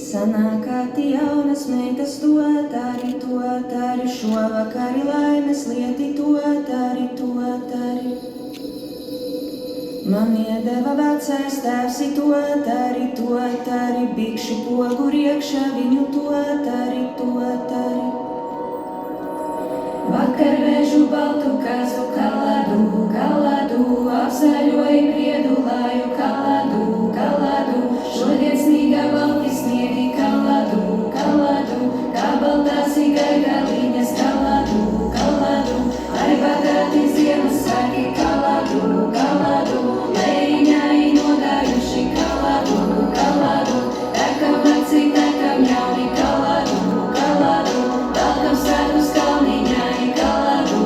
Sanākāti jaunas meitas to tari, šovakari laimes lieti to tari. Man iedeva vecais tēvs to tari, bikšu pogu riekšā viņu to tari. Vakar vēžu baltu kazu kaladu, apsaļoju priedu laju kaladu, šodien snīga balti sniegi kaladu, kā baltās igaida līņas kaladu, arī bagāti Ziemassvētki kaladu, lejiņai nodājuši kaladu, takam veci, takam jauni kaladu, velkam svētus kalniņai kaladu.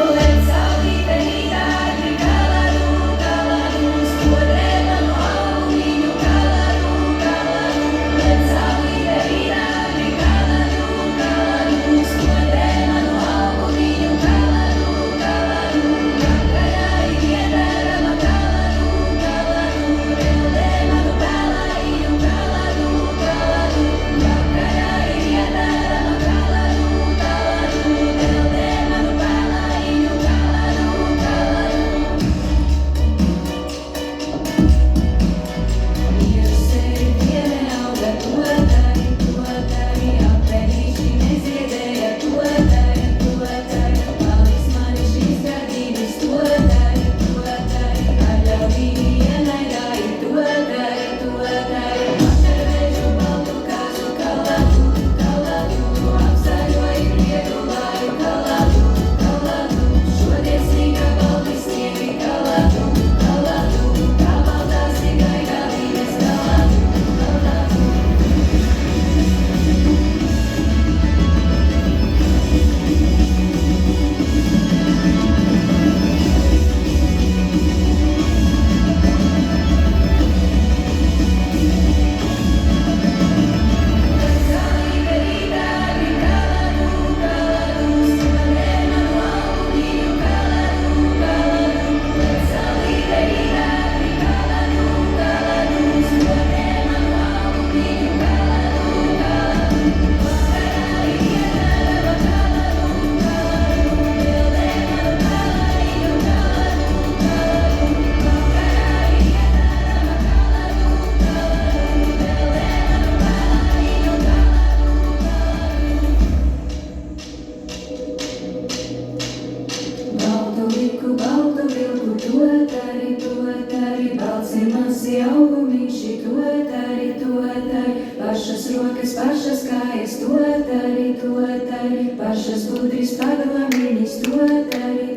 Let saulīte rītādri kaladu, spodrē manu augumiņu kaladu, let saulīte rītādri kaladu, spodrē manu augumiņu kaladu, vakarā ir iedārama kaladu, reldē manu pēlājiņu kaladu, vakarā ir iedārama kaladu, reldē manu pēlājiņu kaladu. Mieru sevi dieve auga to tari, apelīši neziedēja to tari, paliks mani šīs gardības to tari, atļauvīgi ienaidāji to tari, vakar vēžu baltu kazu kaladu, apsaļoju priedu laju kaladu, šodien snīga balti sniegi kaladu, kā baltās igaida līņas kaladu. Saulīte rītādri kaladu, spodrē manu augumiņu kaladu, let saulīte rītādri kaladu, spodrē manu augumiņu kaladu, vakarā ir iedārama kaladu, reldē manu pēlājiņu kaladu, vakarā ir iedārama kaladu, reldē manu pēlājiņu kaladu. Baltu vilku to tari, balts ir mans augumiņš to tari, pašas rokas, pašas kājas to tari, pašas gudris pagalamiņas to tari,